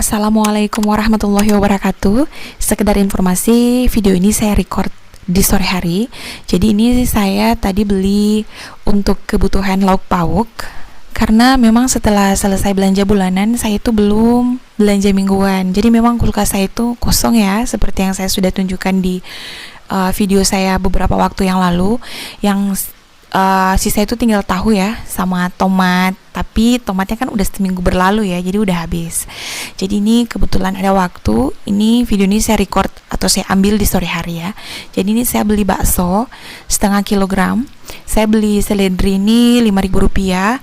Assalamualaikum warahmatullahi wabarakatuh. Sekedar informasi, video ini saya record di sore hari. Jadi ini saya tadi beli untuk kebutuhan lauk pauk. Karena memang setelah selesai belanja bulanan, saya itu belum belanja mingguan. Jadi memang kulkas saya itu kosong ya, seperti yang saya sudah tunjukkan di video saya beberapa waktu yang lalu. Yang sisa itu tinggal tahu ya, sama tomat. Tapi tomatnya kan udah seminggu berlalu ya, jadi udah habis. Jadi ini kebetulan ada waktu. Ini video ini saya record atau saya ambil di sore hari ya. Jadi ini saya beli bakso setengah kilogram. Saya beli seledri ini Rp5.000.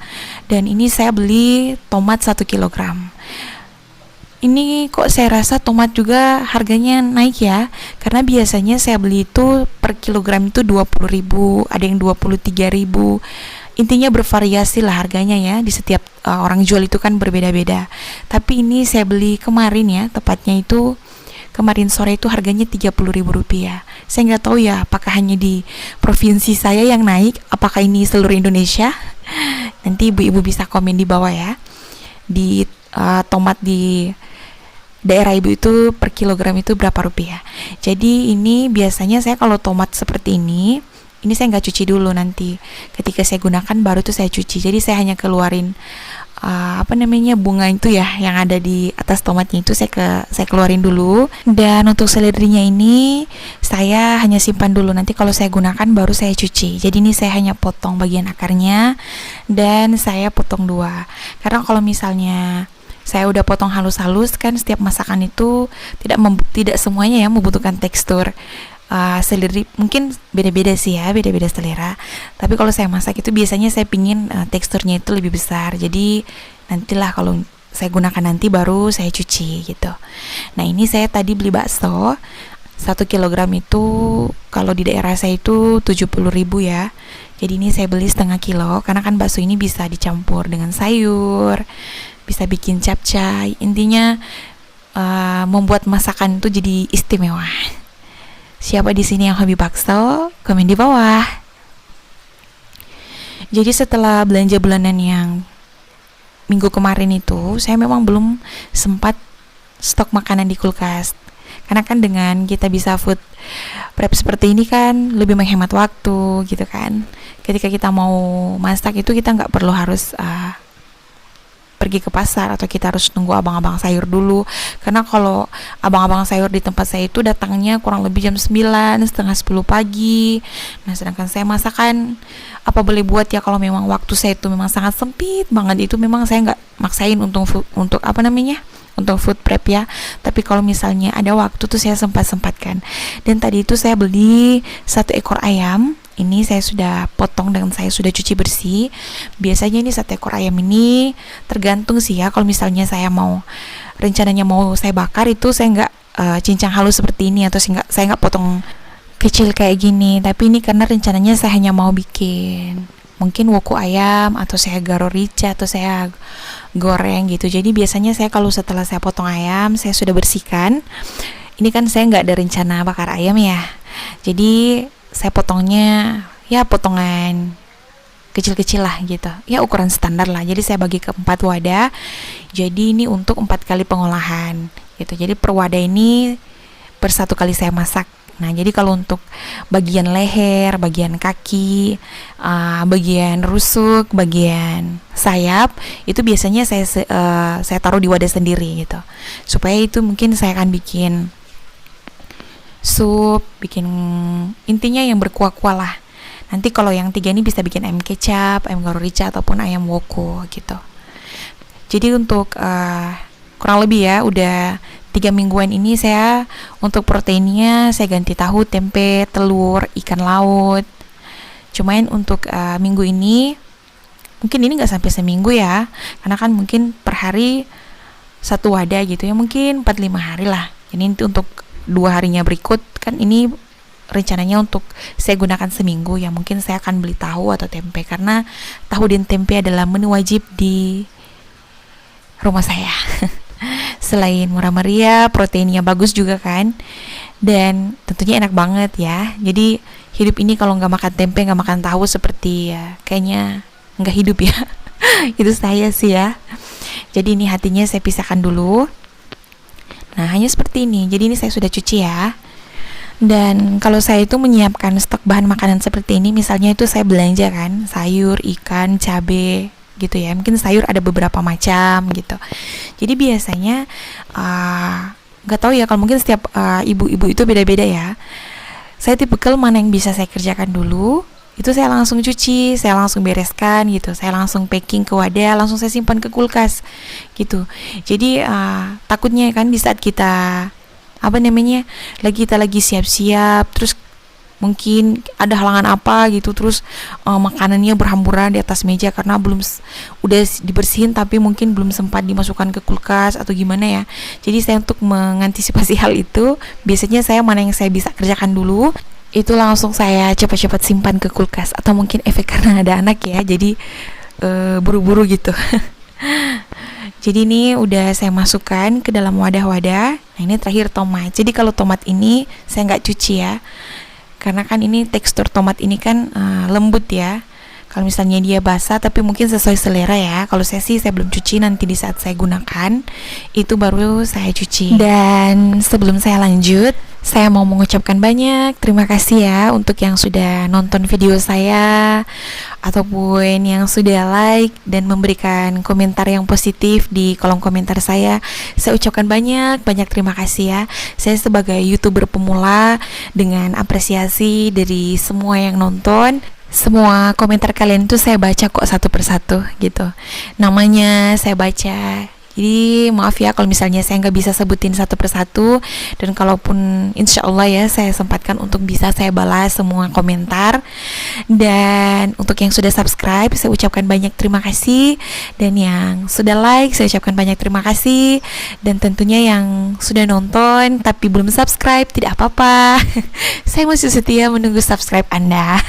Dan ini saya beli tomat 1 kilogram. Ini kok saya rasa tomat juga harganya naik ya. Karena biasanya saya beli itu per kilogram itu 20.000, ada yang 23.000. Intinya bervariasi lah harganya ya. Di setiap orang jual itu kan berbeda-beda. Tapi ini saya beli kemarin ya, tepatnya itu kemarin sore itu harganya Rp30.000. Saya nggak tahu ya apakah hanya di provinsi saya yang naik, apakah ini seluruh Indonesia. Nanti ibu-ibu bisa komen di bawah ya. Di tomat di daerah ibu itu per kilogram itu berapa rupiah. Jadi ini biasanya saya kalau tomat seperti ini saya nggak cuci dulu, nanti ketika saya gunakan baru tuh saya cuci. Jadi saya hanya keluarin bunga itu ya yang ada di atas tomatnya itu saya keluarin dulu. Dan untuk seledrinya ini saya hanya simpan dulu, nanti kalau saya gunakan baru saya cuci. Jadi ini saya hanya potong bagian akarnya dan saya potong dua, karena kalau misalnya saya udah potong halus-halus kan setiap masakan itu tidak semuanya ya membutuhkan tekstur seledri. Mungkin beda-beda sih ya, beda-beda selera. Tapi kalau saya masak itu biasanya saya pingin teksturnya itu lebih besar. Jadi nantilah kalau saya gunakan nanti baru saya cuci gitu. Nah ini saya tadi beli bakso 1 kilogram itu kalau di daerah saya itu 70.000 ya. Jadi ini saya beli setengah kilo, karena kan bakso ini bisa dicampur dengan sayur, bisa bikin capcay. Intinya membuat masakan itu jadi istimewa. Siapa di sini yang hobi bakso? Komen di bawah. Jadi setelah belanja bulanan yang minggu kemarin itu, saya memang belum sempat stok makanan di kulkas. Karena kan dengan kita bisa food prep seperti ini kan lebih menghemat waktu gitu kan. Ketika kita mau masak itu kita nggak perlu harus pergi ke pasar atau kita harus nunggu abang-abang sayur dulu. Karena kalau abang-abang sayur di tempat saya itu datangnya kurang lebih jam 9, setengah 10 pagi. Nah sedangkan saya masakan apa boleh buat ya, kalau memang waktu saya itu memang sangat sempit banget, itu memang saya nggak maksain untuk food prep ya. Tapi kalau misalnya ada waktu tuh saya sempatkan. Dan tadi itu saya beli 1 ekor ayam. Ini saya sudah potong dan saya sudah cuci bersih. Biasanya ini 1 ekor ayam ini tergantung sih ya. Kalau misalnya saya rencananya mau saya bakar, itu saya nggak cincang halus seperti ini, atau saya nggak potong kecil kayak gini. Tapi ini karena rencananya saya hanya mau bikin mungkin woku ayam, atau saya garo rica, atau saya goreng gitu. Jadi biasanya saya kalau setelah saya potong ayam, saya sudah bersihkan. Ini kan saya nggak ada rencana bakar ayam ya. Jadi saya potongnya ya potongan kecil-kecil lah gitu ya, ukuran standar lah. Jadi saya bagi ke 4 wadah. Jadi ini untuk 4 kali pengolahan gitu. Jadi per wadah ini per 1 kali saya masak. Nah jadi kalau untuk bagian leher, bagian kaki, bagian rusuk, bagian sayap, itu biasanya saya taruh di wadah sendiri gitu, supaya itu mungkin saya akan bikin sup, bikin intinya yang berkuah-kuah lah. Nanti kalau yang 3 ini bisa bikin ayam kecap, ayam garo rica, ataupun ayam woko gitu. Jadi untuk kurang lebih ya udah 3 mingguan ini saya untuk proteinnya saya ganti tahu, tempe, telur, ikan laut. Cuman untuk minggu ini mungkin ini nggak sampai seminggu ya, karena kan mungkin per hari 1 wadah gitu ya, mungkin 4-5 hari lah. Jadi nanti untuk 2 harinya berikut kan ini rencananya untuk saya gunakan seminggu ya, mungkin saya akan beli tahu atau tempe, karena tahu dan tempe adalah menu wajib di rumah saya. Selain murah meriah, proteinnya bagus juga kan, dan tentunya enak banget ya. Jadi hidup ini kalau nggak makan tempe, nggak makan tahu, seperti ya kayaknya nggak hidup ya. Itu saya sih ya. Jadi ini hatinya saya pisahkan dulu. Nah, hanya seperti ini. Jadi ini saya sudah cuci ya. Dan kalau saya itu menyiapkan stok bahan makanan seperti ini, misalnya itu saya belanja kan, sayur, ikan, cabai gitu ya. Mungkin sayur ada beberapa macam gitu. Jadi biasanya nggak tahu ya, kalau mungkin setiap ibu-ibu itu beda-beda ya. Saya tipikal mana yang bisa saya kerjakan dulu, itu saya langsung cuci, saya langsung bereskan gitu, saya langsung packing ke wadah, langsung saya simpan ke kulkas gitu. Jadi takutnya kan di saat kita kita lagi siap-siap, terus mungkin ada halangan apa gitu, terus makanannya berhamburan di atas meja karena udah dibersihin tapi mungkin belum sempat dimasukkan ke kulkas atau gimana ya. Jadi saya untuk mengantisipasi hal itu, biasanya saya mana yang saya bisa kerjakan dulu, itu langsung saya cepat-cepat simpan ke kulkas. Atau mungkin efek karena ada anak ya, jadi buru-buru gitu. Jadi ini udah saya masukkan ke dalam wadah-wadah. Nah, ini terakhir tomat. Jadi kalau tomat ini saya nggak cuci ya, karena kan ini tekstur tomat ini kan lembut ya. Kalau misalnya dia basah, tapi mungkin sesuai selera ya. Kalau saya sih saya belum cuci, nanti di saat saya gunakan itu baru saya cuci. Dan sebelum saya lanjut, saya mau mengucapkan banyak terima kasih ya untuk yang sudah nonton video saya, ataupun yang sudah like dan memberikan komentar yang positif di kolom komentar saya. Saya ucapkan banyak terima kasih ya. Saya sebagai YouTuber pemula, dengan apresiasi dari semua yang nonton, semua komentar kalian itu saya baca kok satu persatu gitu. Namanya saya baca. Jadi maaf ya kalau misalnya saya nggak bisa sebutin satu persatu, dan kalaupun insya Allah ya saya sempatkan untuk bisa saya balas semua komentar. Dan untuk yang sudah subscribe, saya ucapkan banyak terima kasih, dan yang sudah like saya ucapkan banyak terima kasih, dan tentunya yang sudah nonton tapi belum subscribe, tidak apa-apa. Saya masih setia menunggu subscribe Anda.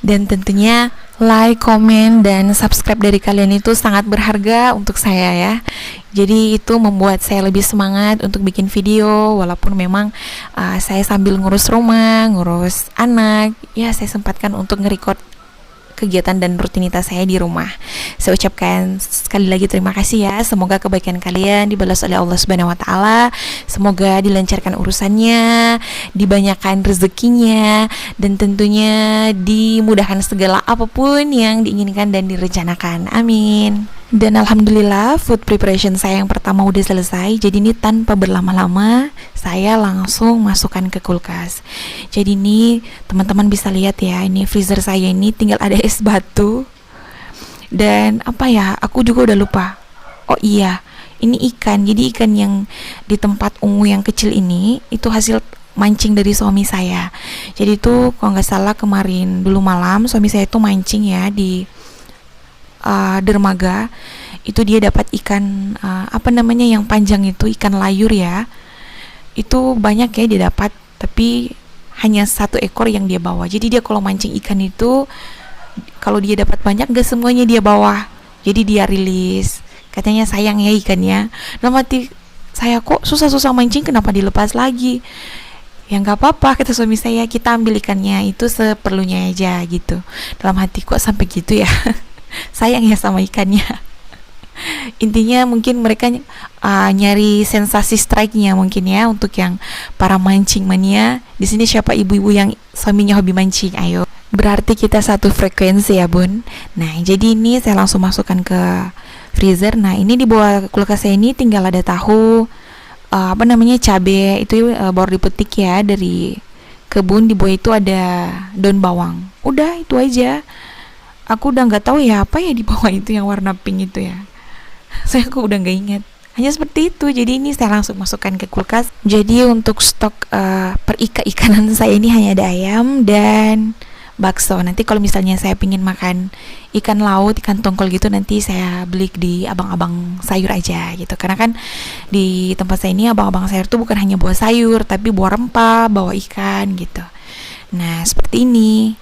Dan tentunya like, komen, dan subscribe dari kalian itu sangat berharga untuk saya ya. Jadi itu membuat saya lebih semangat untuk bikin video, walaupun memang saya sambil ngurus rumah, ngurus anak, ya saya sempatkan untuk nge-record kegiatan dan rutinitas saya di rumah. Saya ucapkan sekali lagi terima kasih ya. Semoga kebaikan kalian dibalas oleh Allah Subhanahu wa taala. Semoga dilancarkan urusannya, dibanyakan rezekinya, dan tentunya dimudahkan segala apapun yang diinginkan dan direncanakan. Amin. Dan alhamdulillah food preparation saya yang pertama udah selesai. Jadi ini tanpa berlama-lama saya langsung masukkan ke kulkas. Jadi ini teman-teman bisa lihat ya, ini freezer saya ini tinggal ada es batu. Dan aku juga udah lupa. Oh iya, ini ikan. Jadi ikan yang di tempat ungu yang kecil ini itu hasil mancing dari suami saya. Jadi itu kalau nggak salah kemarin dulu malam suami saya itu mancing ya di dermaga. Itu dia dapat ikan yang panjang itu, ikan layur ya. Itu banyak ya dia dapat, tapi hanya 1 ekor yang dia bawa. Jadi dia kalau mancing ikan itu, kalau dia dapat banyak gak semuanya dia bawa. Jadi dia rilis. Katanya sayang ya ikannya. Dalam hati saya, kok susah-susah mancing kenapa dilepas lagi? Ya nggak apa-apa, kata suami saya, kita ambil ikannya itu seperlunya aja gitu. Dalam hati, kok sampai gitu ya. Sayang ya sama ikannya. Intinya mungkin mereka nyari sensasi strike-nya mungkin ya, untuk yang para mancing mania. Di sini siapa ibu-ibu yang suaminya hobi mancing? Ayo. Berarti kita satu frekuensi ya, Bun. Nah, jadi ini saya langsung masukkan ke freezer. Nah, ini di bawah kulkas saya ini tinggal ada tahu, cabai itu baru dipetik ya dari kebun. Di bawah itu ada daun bawang. Udah itu aja. Aku udah nggak tahu ya apa ya di bawah itu yang warna pink itu ya. Aku udah nggak ingat. Hanya seperti itu. Jadi ini saya langsung masukkan ke kulkas. Jadi untuk stok ikanan saya ini hanya ada ayam dan bakso. Nanti kalau misalnya saya pingin makan ikan laut, ikan tongkol gitu, nanti saya beli di abang-abang sayur aja gitu. Karena kan di tempat saya ini abang-abang sayur tuh bukan hanya bawa sayur, tapi bawa rempah, bawa ikan gitu. Nah seperti ini.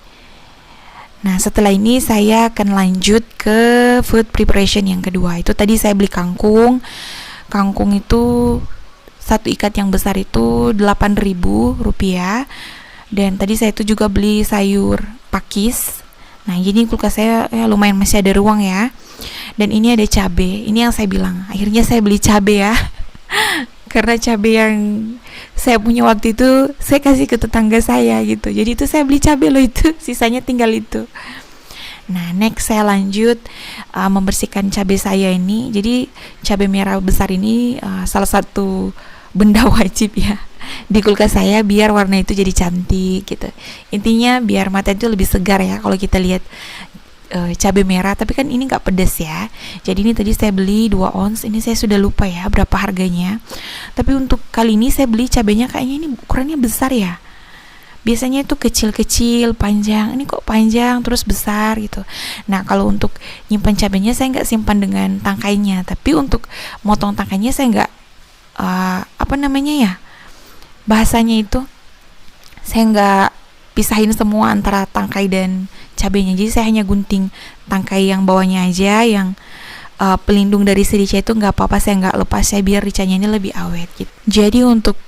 Nah setelah ini saya akan lanjut ke food preparation yang kedua. Itu tadi saya beli kangkung. Kangkung itu 1 ikat yang besar itu Rp8.000. Dan tadi saya itu juga beli sayur pakis. Nah jadi kulkas saya lumayan masih ada ruang ya. Dan ini ada cabai. Ini yang saya bilang, akhirnya saya beli cabai ya. karena cabai yang saya punya waktu itu saya kasih ke tetangga saya gitu. Jadi itu saya beli cabai loh itu, sisanya tinggal itu. Nah, next saya lanjut membersihkan cabai saya ini. Jadi cabai merah besar ini salah satu benda wajib ya di kulkas saya biar warna itu jadi cantik gitu. Intinya biar mata itu lebih segar ya kalau kita lihat cabai merah. Tapi kan ini nggak pedas ya. Jadi ini tadi saya beli 2 ons. Ini saya sudah lupa ya berapa harganya. Tapi untuk kali ini saya beli cabainya kayaknya ini ukurannya besar ya. Biasanya itu kecil-kecil, panjang. Ini kok panjang terus besar gitu. Nah, kalau untuk nyimpan cabainya saya nggak simpan dengan tangkainya. Tapi untuk motong tangkainya saya nggak apa namanya ya, bahasanya itu saya nggak pisahin semua antara tangkai dan cabainya. Jadi saya hanya gunting tangkai yang bawahnya aja, yang pelindung dari si rica itu nggak apa-apa, saya nggak lepas ya biar ricanya ini lebih awet gitu. Jadi untuk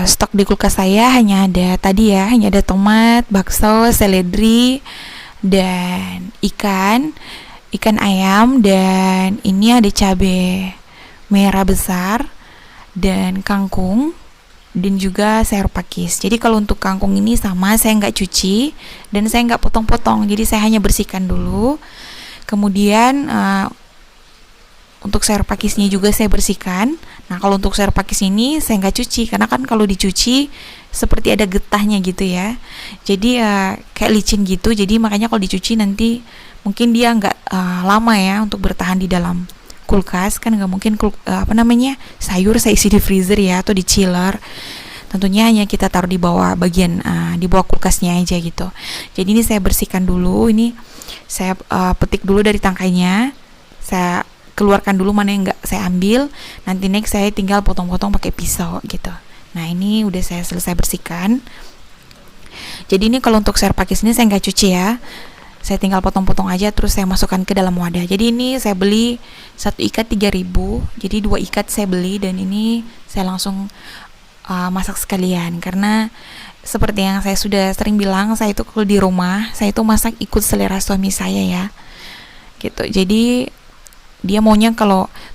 stok di kulkas saya hanya ada tomat, bakso, seledri, dan ikan ayam, dan ini ada cabai merah besar dan kangkung, dan juga sayur pakis. Jadi kalau untuk kangkung ini sama, saya nggak cuci dan saya nggak potong-potong, jadi saya hanya bersihkan dulu. Kemudian untuk sayur pakisnya juga saya bersihkan. Nah, kalau untuk sayur pakis ini saya nggak cuci, karena kan kalau dicuci seperti ada getahnya gitu ya. Jadi kayak licin gitu. Jadi makanya kalau dicuci nanti mungkin dia nggak lama ya untuk bertahan di dalam kulkas. Kan nggak mungkin sayur saya isi di freezer ya atau di chiller. Tentunya hanya kita taruh di bawah bagian di bawah kulkasnya aja gitu. Jadi ini saya bersihkan dulu. Ini saya petik dulu dari tangkainya. Saya keluarkan dulu mana yang nggak saya ambil. Nanti next saya tinggal potong-potong pakai pisau gitu. Nah, ini udah saya selesai bersihkan. Jadi ini kalau untuk sayur pakis ini saya nggak cuci ya, saya tinggal potong-potong aja terus saya masukkan ke dalam wadah. Jadi ini saya beli 1 ikat 3.000, jadi 2 ikat saya beli, dan ini saya langsung masak sekalian. Karena seperti yang saya sudah sering bilang, saya itu kalau di rumah saya itu masak ikut selera suami saya ya gitu. Jadi dia maunya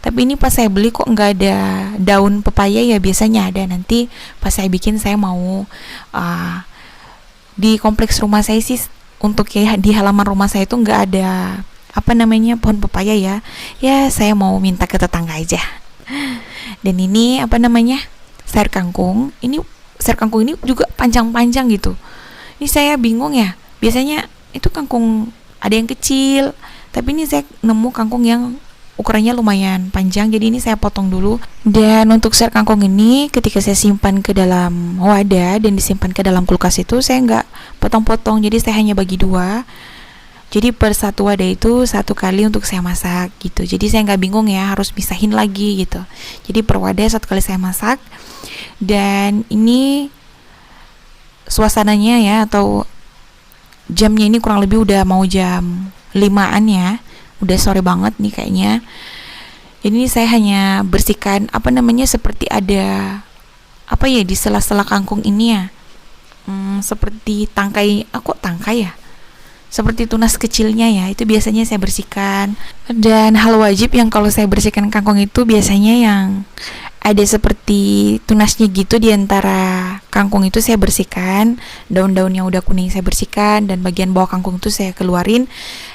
tapi ini pas saya beli kok nggak ada daun pepaya ya, biasanya ada. Nanti pas saya bikin, saya mau di kompleks rumah saya sih, untuk ya di halaman rumah saya itu nggak ada pohon pepaya ya. Ya saya mau minta ke tetangga aja. Dan ini sayur kangkung. Ini sayur kangkung ini juga panjang-panjang gitu. Ini saya bingung ya. Biasanya itu kangkung ada yang kecil, tapi ini saya nemu kangkung yang ukurannya lumayan panjang, jadi ini saya potong dulu. Dan untuk sayur kangkung ini ketika saya simpan ke dalam wadah dan disimpan ke dalam kulkas itu saya nggak potong-potong, jadi saya hanya bagi 2. Jadi per satu wadah itu 1 kali untuk saya masak gitu. Jadi saya nggak bingung ya harus pisahin lagi gitu. Jadi per wadah 1 kali saya masak. Dan ini suasananya ya, atau jamnya ini kurang lebih udah mau jam 5-an ya. Udah sore banget nih kayaknya. Jadi ini saya hanya bersihkan seperti ada di sela-sela kangkung ini ya, seperti tangkai, tangkai ya, seperti tunas kecilnya ya, itu biasanya saya bersihkan. Dan hal wajib yang kalau saya bersihkan kangkung itu biasanya yang ada seperti tunasnya gitu di antara kangkung itu saya bersihkan. Daun-daun yang udah kuning saya bersihkan, dan bagian bawah kangkung itu saya keluarin.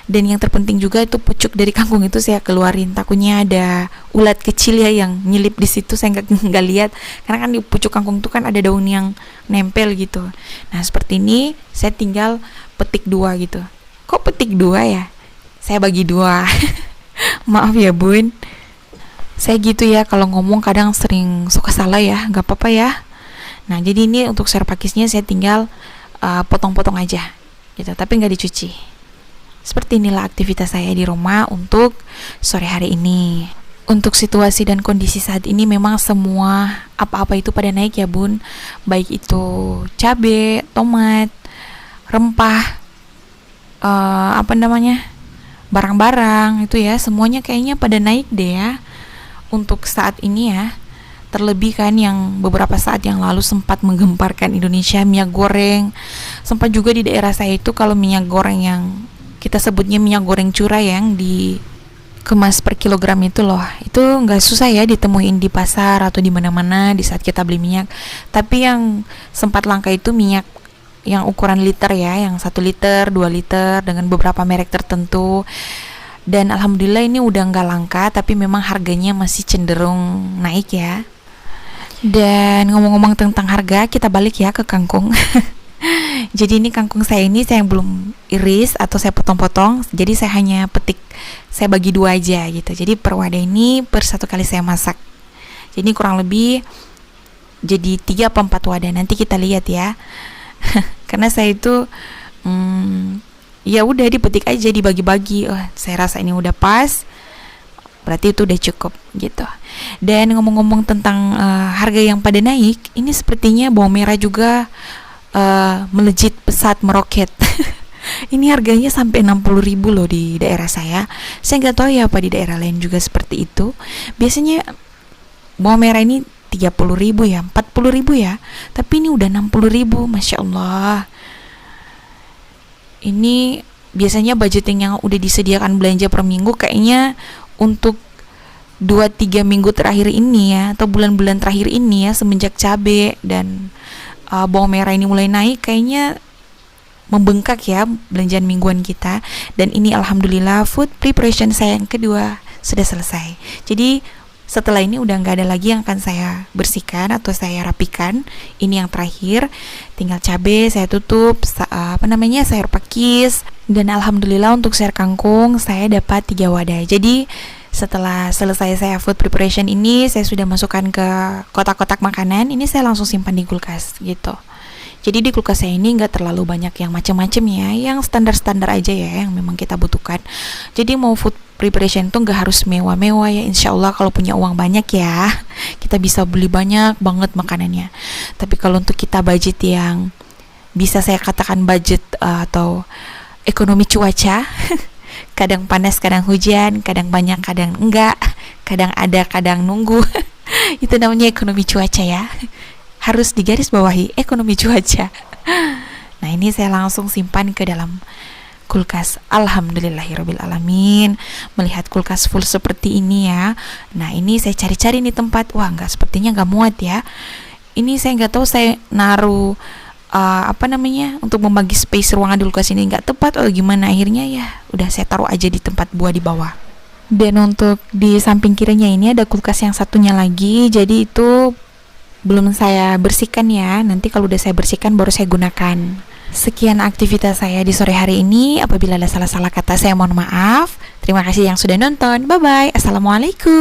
Dan yang terpenting juga itu pucuk dari kangkung itu saya keluarin. Takutnya ada ulat kecil ya yang nyelip di situ, saya nggak lihat. Karena kan di pucuk kangkung itu kan ada daun yang nempel gitu. Nah, seperti ini saya tinggal petik 2 gitu. Kok petik 2 ya? Saya bagi 2. Maaf ya bun, saya gitu ya kalau ngomong kadang sering suka salah ya, nggak apa-apa ya. Nah, jadi ini untuk sayur pakisnya saya tinggal potong-potong aja gitu, tapi nggak dicuci. Seperti inilah aktivitas saya di rumah untuk sore hari ini. Untuk situasi dan kondisi saat ini memang semua apa-apa itu pada naik ya bun, baik itu cabai, tomat, rempah, barang-barang itu ya, semuanya kayaknya pada naik deh ya untuk saat ini ya. Terlebih kan yang beberapa saat yang lalu sempat menggemparkan Indonesia, minyak goreng. Sempat juga di daerah saya itu kalau minyak goreng yang kita sebutnya minyak goreng curah yang di kemas per kilogram itu loh. Itu nggak susah ya ditemuin di pasar atau di mana-mana di saat kita beli minyak. Tapi yang sempat langka itu minyak yang ukuran liter ya, yang 1 liter, 2 liter dengan beberapa merek tertentu. Dan alhamdulillah ini udah nggak langka, tapi memang harganya masih cenderung naik ya. Dan ngomong-ngomong tentang harga, kita balik ya ke kangkung. Jadi ini kangkung saya ini saya yang belum iris atau saya potong-potong. Jadi saya hanya petik, saya bagi 2 aja gitu. Jadi per wadah ini per 1 kali saya masak. Jadi kurang lebih jadi 3 atau 4 wadah. Nanti kita lihat ya. Karena saya itu ya udah dipetik aja, dibagi-bagi. Oh, saya rasa ini udah pas. Berarti itu udah cukup gitu. Dan ngomong-ngomong tentang harga yang pada naik, ini sepertinya bawang merah juga melejit pesat meroket. Ini harganya sampai 60.000 loh di daerah saya. Saya nggak tahu ya apa di daerah lain juga seperti itu. Biasanya bawang merah ini 30.000 ya, 40.000 ya. Tapi ini udah 60.000, Masya Allah. Ini biasanya budgeting yang udah disediakan belanja per minggu kayaknya untuk 2-3 minggu terakhir ini ya, atau bulan-bulan terakhir ini ya, semenjak cabai dan bawang merah ini mulai naik, kayaknya membengkak ya belanjaan mingguan kita. Dan ini alhamdulillah food preparation saya yang kedua sudah selesai. Jadi setelah ini udah nggak ada lagi yang akan saya bersihkan atau saya rapikan. Ini yang terakhir, tinggal cabai saya tutup, sayur pakis. Dan alhamdulillah untuk sayur kangkung saya dapat 3 wadah. Jadi setelah selesai saya food preparation ini, saya sudah masukkan ke kotak-kotak makanan. Ini saya langsung simpan di kulkas gitu. Jadi di kulkas saya ini nggak terlalu banyak yang macam-macam ya, yang standar-standar aja ya, yang memang kita butuhkan. Jadi mau food preparation tuh nggak harus mewah-mewah ya. Insya Allah kalau punya uang banyak ya, kita bisa beli banyak banget makanannya. Tapi kalau untuk kita budget yang bisa saya katakan budget atau ekonomi cuaca, kadang panas, kadang hujan, kadang banyak, kadang enggak, kadang ada, kadang nunggu. Itu namanya ekonomi cuaca ya. Harus digaris bawahi ekonomi cuaca. Nah, ini saya langsung simpan ke dalam kulkas. Alhamdulillahirabbil alamin. Melihat kulkas full seperti ini ya. Nah, ini saya cari-cari nih tempat. Wah, sepertinya nggak muat ya. Ini saya nggak tahu saya naruh untuk membagi space ruangan di kulkas ini nggak tepat atau gimana. Akhirnya ya udah saya taruh aja di tempat buah di bawah. Dan untuk di samping kirinya ini ada kulkas yang satunya lagi. Jadi itu belum saya bersihkan ya. Nanti kalau udah saya bersihkan baru saya gunakan. Sekian aktivitas saya di sore hari ini. Apabila ada salah-salah kata saya mohon maaf. Terima kasih yang sudah nonton. Bye bye. Assalamualaikum.